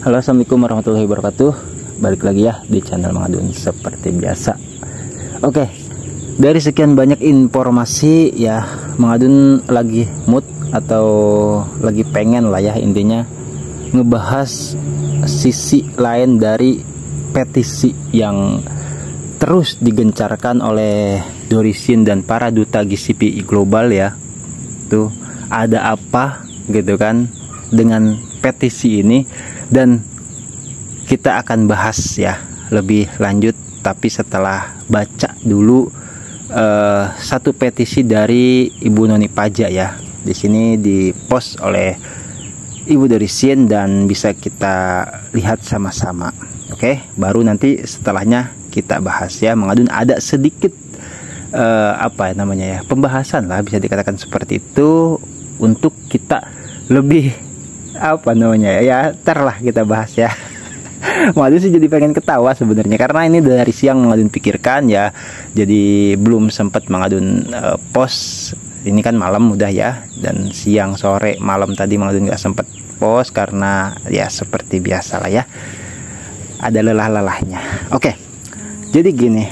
Halo, assalamualaikum warahmatullahi wabarakatuh. Balik lagi ya di channel Mang Adun seperti biasa. Oke, dari sekian banyak informasi ya, Mang Adun lagi mood atau lagi pengen lah ya, intinya ngebahas sisi lain dari petisi yang terus digencarkan oleh Dorisian dan para duta GCP global ya. Tuh, ada apa gitu kan dengan petisi ini, dan kita akan bahas ya lebih lanjut, tapi setelah baca dulu satu petisi dari Ibu Noni Pajak ya. Di sini dipost oleh Ibu Dorisian dan bisa kita lihat sama-sama. Oke, baru nanti setelahnya kita bahas ya. Mang Adun ada sedikit apa namanya ya, pembahasan lah, bisa dikatakan seperti itu, untuk kita lebih apa namanya ya, terlah kita bahas ya. Mang Adun sih jadi pengen ketawa sebenarnya, karena ini dari siang Mang Adun pikirkan ya, jadi belum sempat Mang Adun post. Ini kan malam udah ya, dan siang sore malam tadi Mang Adun nggak sempat post karena ya seperti biasa lah ya, ada lelah-lelahnya. Oke, jadi gini,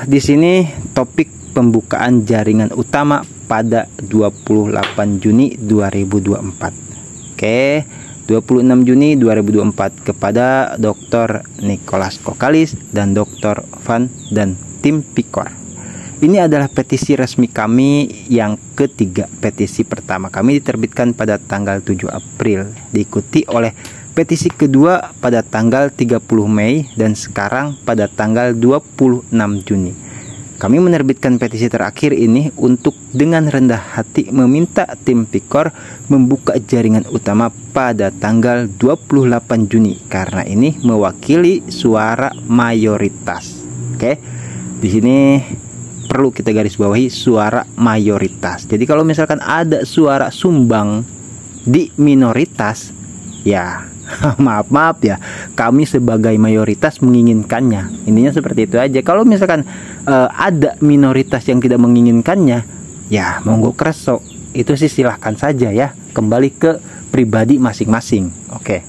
di sini topik pembukaan jaringan utama pada 28 Juni 2024. Oke, 26 Juni 2024 kepada Dr. Nicholas Kokalis dan Dr. Van dan tim Pikor. Ini adalah petisi resmi kami yang ketiga. Petisi pertama kami diterbitkan pada tanggal 7 April, diikuti oleh petisi kedua pada tanggal 30 Mei dan sekarang pada tanggal 26 Juni. Kami menerbitkan petisi terakhir ini untuk dengan rendah hati meminta tim Pikor membuka jaringan utama pada tanggal 28 Juni karena ini mewakili suara mayoritas. Oke. Di sini perlu kita garis bawahi suara mayoritas. Jadi kalau misalkan ada suara sumbang di minoritas, ya maaf ya, kami sebagai mayoritas menginginkannya. Intinya seperti itu aja. Kalau misalkan ada minoritas yang tidak menginginkannya, ya monggo kreso. Itu sih silahkan saja ya, kembali ke pribadi masing-masing. Oke,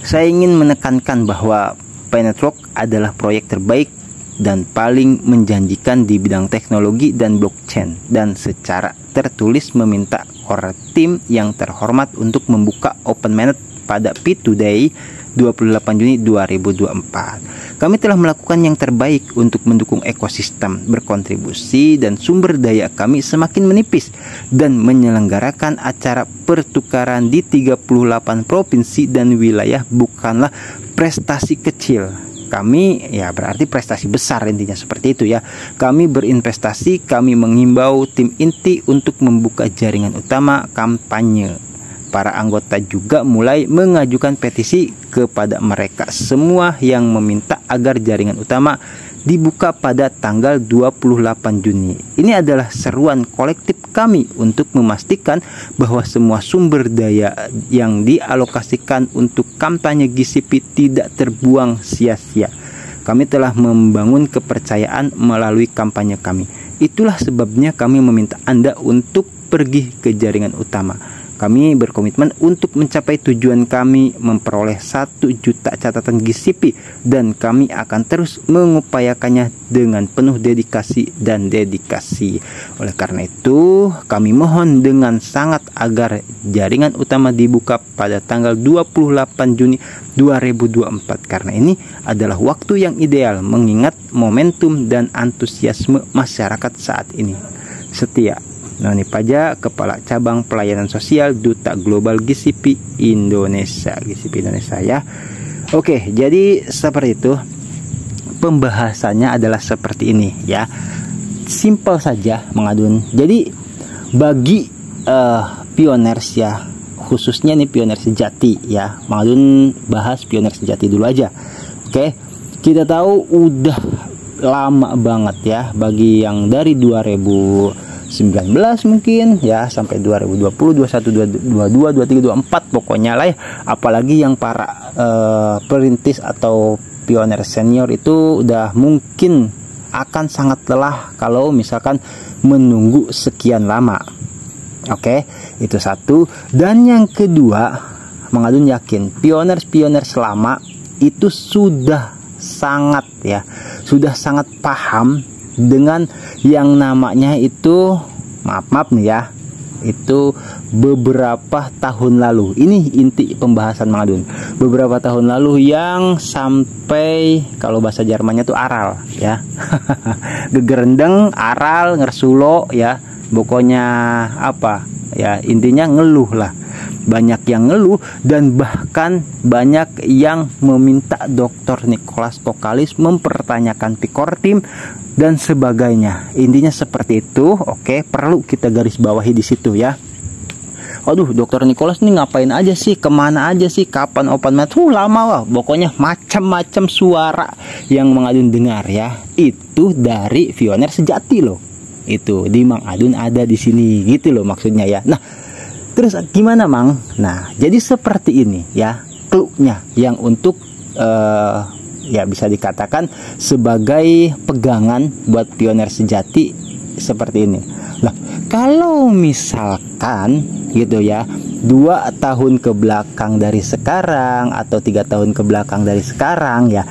saya ingin menekankan bahwa P-Network adalah proyek terbaik dan paling menjanjikan di bidang teknologi dan blockchain, dan secara tertulis meminta core team yang terhormat untuk membuka open mainnet pada P2Day 28 Juni 2024. Kami telah melakukan yang terbaik untuk mendukung ekosistem, berkontribusi dan sumber daya kami semakin menipis, dan menyelenggarakan acara pertukaran di 38 provinsi dan wilayah bukanlah prestasi kecil. Kami ya berarti prestasi besar, intinya seperti itu ya. Kami berinvestasi, kami mengimbau tim inti untuk membuka jaringan utama kampanye. Para anggota juga mulai mengajukan petisi kepada mereka semua yang meminta agar jaringan utama dibuka pada tanggal 28 Juni. Ini adalah seruan kolektif kami untuk memastikan bahwa semua sumber daya yang dialokasikan untuk kampanye GCP tidak terbuang sia-sia. Kami telah membangun kepercayaan melalui kampanye kami. Itulah sebabnya kami meminta Anda untuk pergi ke jaringan utama. Kami berkomitmen untuk mencapai tujuan kami memperoleh 1 juta catatan GCP, dan kami akan terus mengupayakannya dengan penuh dedikasi dan dedikasi. Oleh karena itu, kami mohon dengan sangat agar jaringan utama dibuka pada tanggal 28 Juni 2024 karena ini adalah waktu yang ideal mengingat momentum dan antusiasme masyarakat saat ini. Setia Noni Pajak, Kepala Cabang Pelayanan Sosial Duta Global GCP Indonesia. GCP Indonesia ya. Oke, jadi seperti itu. Pembahasannya adalah seperti ini ya. Simpel saja Mang Adun. Jadi bagi pioners ya, khususnya nih pioners sejati ya, Mang Adun bahas pioners sejati dulu aja. Oke, kita tahu udah lama banget ya, bagi yang dari 2019 mungkin ya sampai 2020, 21, 22, 23, 24 pokoknya lah ya. Apalagi yang para perintis atau pioner senior itu udah mungkin akan sangat lelah kalau misalkan menunggu sekian lama. Oke, itu satu. Dan yang kedua, Mang Adun yakin pioners lama itu sudah sangat paham dengan yang namanya itu, maaf nih ya, itu beberapa tahun lalu. Ini inti pembahasan Mang Adun. Beberapa tahun lalu yang sampai, kalau bahasa Jermannya tuh aral ya. Gegerendeng, aral, ngersulo ya. Pokoknya apa ya, intinya ngeluh lah. Banyak yang ngeluh dan bahkan banyak yang meminta Dr. Nicholas Kokalis mempertanyakan Pikortim dan sebagainya. Intinya seperti itu. Oke, perlu kita garis bawahi di situ ya. Aduh, Dr. Nicholas nih ngapain aja sih, kemana aja sih, kapan open mic? Lama lah. Pokoknya macam-macam suara yang Mang Adun dengar ya. Itu dari pioner sejati loh. Itu di Mang Adun ada di sini gitu loh maksudnya ya. Nah, terus gimana Mang? Nah, jadi seperti ini ya clue-nya yang untuk ya bisa dikatakan sebagai pegangan buat pioner sejati seperti ini. Nah, kalau misalkan gitu ya, 2 tahun ke belakang dari sekarang atau 3 tahun ke belakang dari sekarang ya,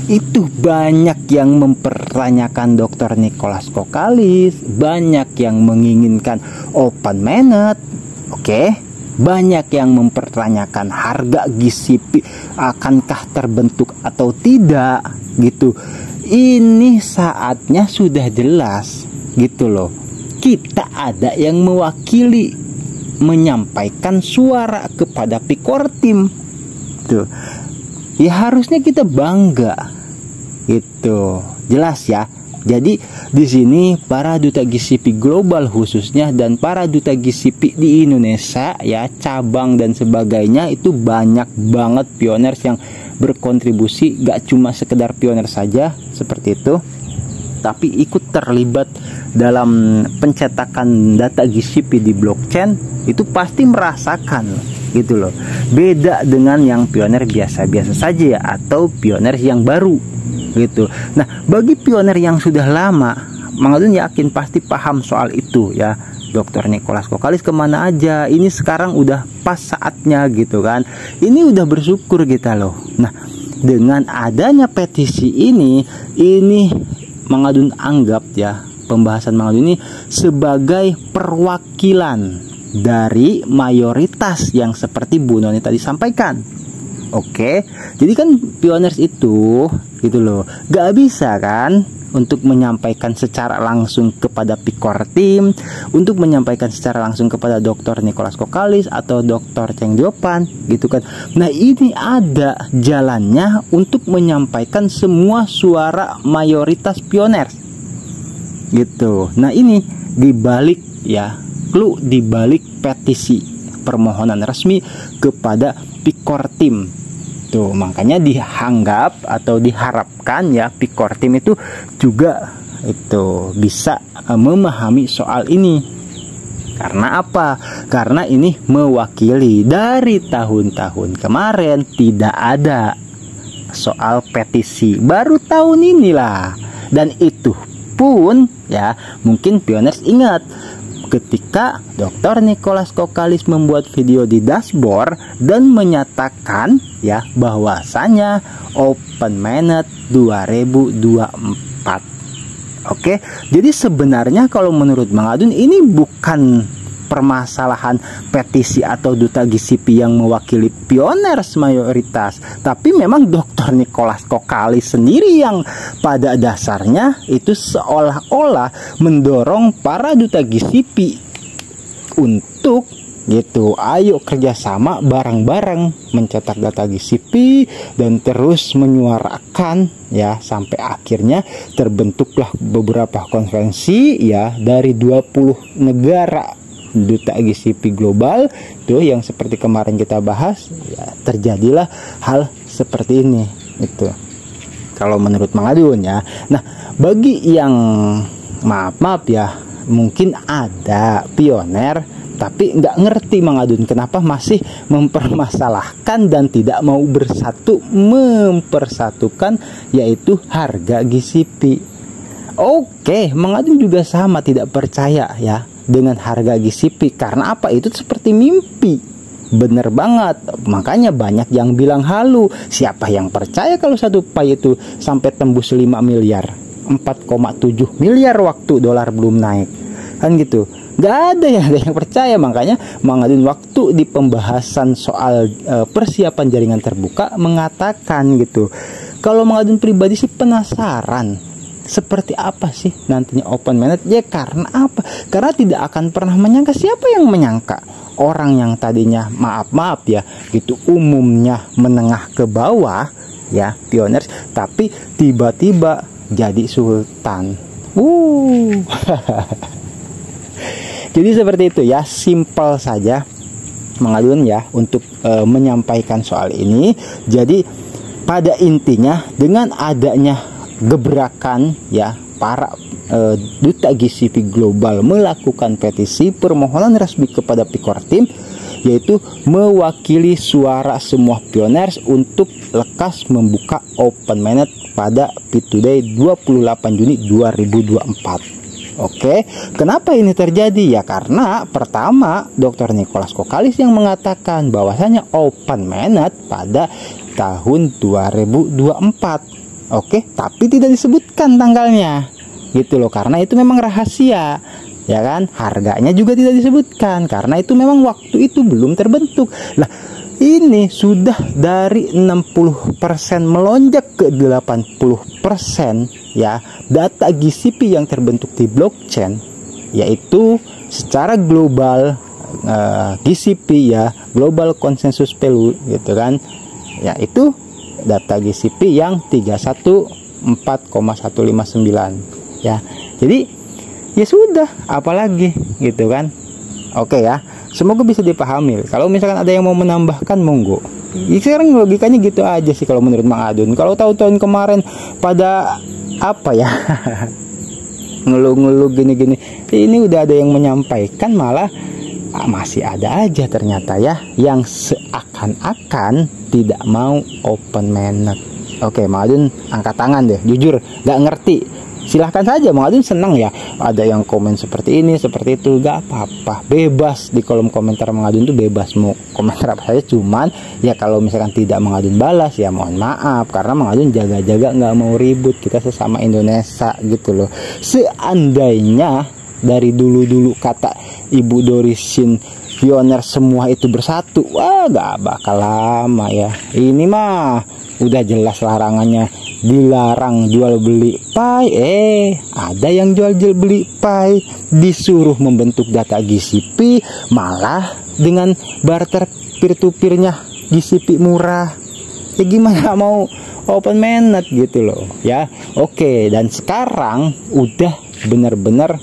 itu banyak yang mempertanyakan Dr. Nicholas Kokalis, banyak yang menginginkan open minute. Oke, banyak yang mempertanyakan harga GCP akankah terbentuk atau tidak gitu. Ini saatnya sudah jelas gitu loh. Kita ada yang mewakili menyampaikan suara kepada Pikortim tuh. Ya harusnya kita bangga gitu. Jelas ya. Jadi di sini para duta GCP global khususnya dan para duta GCP di Indonesia ya, cabang dan sebagainya, itu banyak banget pioners yang berkontribusi, gak cuma sekedar pioner saja seperti itu, tapi ikut terlibat dalam pencetakan data GCP di blockchain. Itu pasti merasakan gitu loh. Beda dengan yang pioner biasa-biasa saja ya, atau pioner yang baru gitu. Nah, bagi pioner yang sudah lama, Mang Adun yakin pasti paham soal itu ya. Dr. Nicholas Kokalis kemana aja, ini sekarang udah pas saatnya gitu kan. Ini udah bersyukur kita loh. Nah, dengan adanya petisi ini Mang Adun anggap ya, pembahasan Mang Adun ini sebagai perwakilan dari mayoritas yang seperti Bu Noni tadi sampaikan. Oke, jadi kan pioners itu gitu loh, gak bisa kan untuk menyampaikan secara langsung kepada Pikortim, untuk menyampaikan secara langsung kepada Dr. Nicholas Kokalis atau Dr. Cheng Diopan gitu kan. Nah, ini ada jalannya untuk menyampaikan semua suara mayoritas pioners gitu. Nah, ini dibalik ya, clue dibalik petisi permohonan resmi kepada Pikortim. Tuh, makanya dianggap atau diharapkan ya Pikortim itu juga itu bisa memahami soal ini. Karena apa? Karena ini mewakili dari tahun-tahun kemarin tidak ada soal petisi. Baru tahun inilah. Dan itu pun ya mungkin pioners ingat ketika Dr. Nicholas Kokalis membuat video di dashboard dan menyatakan ya bahwasanya open minute 2024. Oke, jadi sebenarnya kalau menurut Mang Adun ini bukan permasalahan petisi atau duta GCP yang mewakili pioners mayoritas, tapi memang Dr. Nicholas Kokalis sendiri yang pada dasarnya itu seolah-olah mendorong para duta GCP untuk gitu, ayo kerjasama bareng-bareng mencetak data GCP dan terus menyuarakan ya, sampai akhirnya terbentuklah beberapa konferensi ya dari 20 negara duta GCP global tuh, yang seperti kemarin kita bahas ya, terjadilah hal seperti ini itu kalau menurut Mang Adun ya. Nah, bagi yang maaf ya, mungkin ada pioner tapi nggak ngerti Mang Adun kenapa masih mempermasalahkan dan tidak mau mempersatukan yaitu harga GCP. Oke, Mang Adun juga sama tidak percaya ya dengan harga GCP. Karena apa? Itu seperti mimpi Bener banget. Makanya banyak yang bilang halu. Siapa yang percaya kalau 1 pai itu sampai tembus 5 miliar, 4,7 miliar waktu dolar belum naik, kan gitu. Gak ada yang percaya. Makanya Mang Adun waktu di pembahasan soal persiapan jaringan terbuka mengatakan gitu, kalau Mang Adun pribadi sih penasaran seperti apa sih nantinya open mainnet. Ya karena apa? Karena tidak akan pernah menyangka. Siapa yang menyangka orang yang tadinya maaf ya gitu umumnya menengah ke bawah ya, pioners, tapi tiba-tiba jadi sultan. Jadi seperti itu ya, simpel saja Mang Adun ya untuk menyampaikan soal ini. Jadi pada intinya dengan adanya gebrakan ya para duta GCP global melakukan petisi permohonan resmi kepada Picor Team, yaitu mewakili suara semua pioners untuk lekas membuka open mainnet pada P2Day 28 Juni 2024. Oke, kenapa ini terjadi? Ya karena pertama Dr. Nicholas Kokalis yang mengatakan bahwasanya open mainnet pada tahun 2024. Oke, tapi tidak disebutkan tanggalnya. Gitu loh, karena itu memang rahasia. Ya kan? Harganya juga tidak disebutkan karena itu memang waktu itu belum terbentuk. Lah, ini sudah dari 60% melonjak ke 80% ya data GCP yang terbentuk di blockchain, yaitu secara global GCP ya, global consensus value gitu kan, yaitu data GCP yang 314,159 ya. Jadi ya sudah, apalagi gitu kan. Oke ya, semoga bisa dipahami. Kalau misalkan ada yang mau menambahkan, monggo. Sekarang logikanya gitu aja sih kalau menurut Mang Adun. Kalau tahun-tahun kemarin pada apa ya ngeluh-ngeluh gini-gini, ini udah ada yang menyampaikan, malah masih ada aja ternyata ya yang seakan-akan tidak mau open mainnet. Oke, Mang Adun angkat tangan deh, jujur gak ngerti. Silahkan saja, Mang Adun senang ya ada yang komen seperti ini seperti itu, gak apa-apa, bebas di kolom komentar Mang Adun tuh bebas mau komentar apa saja. Cuman ya kalau misalkan tidak Mang Adun balas ya mohon maaf, karena Mang Adun jaga-jaga nggak mau ribut, kita sesama Indonesia gitu loh. Seandainya dari dulu kata Ibu Dorisin pioner semua itu bersatu, wah gak bakal lama ya. Ini mah udah jelas larangannya, dilarang jual beli pai, ada yang jual beli pai, disuruh membentuk data GCP, malah dengan barter peer to peernya GCP murah. Ya gimana mau open mainnet gitu loh ya. Oke, dan sekarang udah benar-benar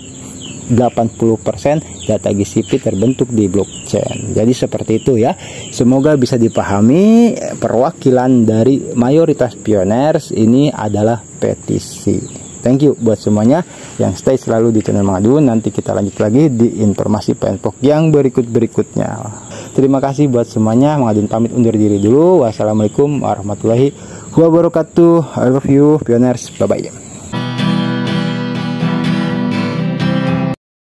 80% data GCP terbentuk di blockchain. Jadi seperti itu ya. Semoga bisa dipahami, perwakilan dari mayoritas pioners ini adalah petisi. Thank you buat semuanya yang stay selalu di channel Mang Adun. Nanti kita lanjut lagi di informasi PNPOK yang berikutnya. Terima kasih buat semuanya. Mang Adun pamit undur diri dulu. Wassalamualaikum warahmatullahi wabarakatuh. I love you pioners. Bye bye.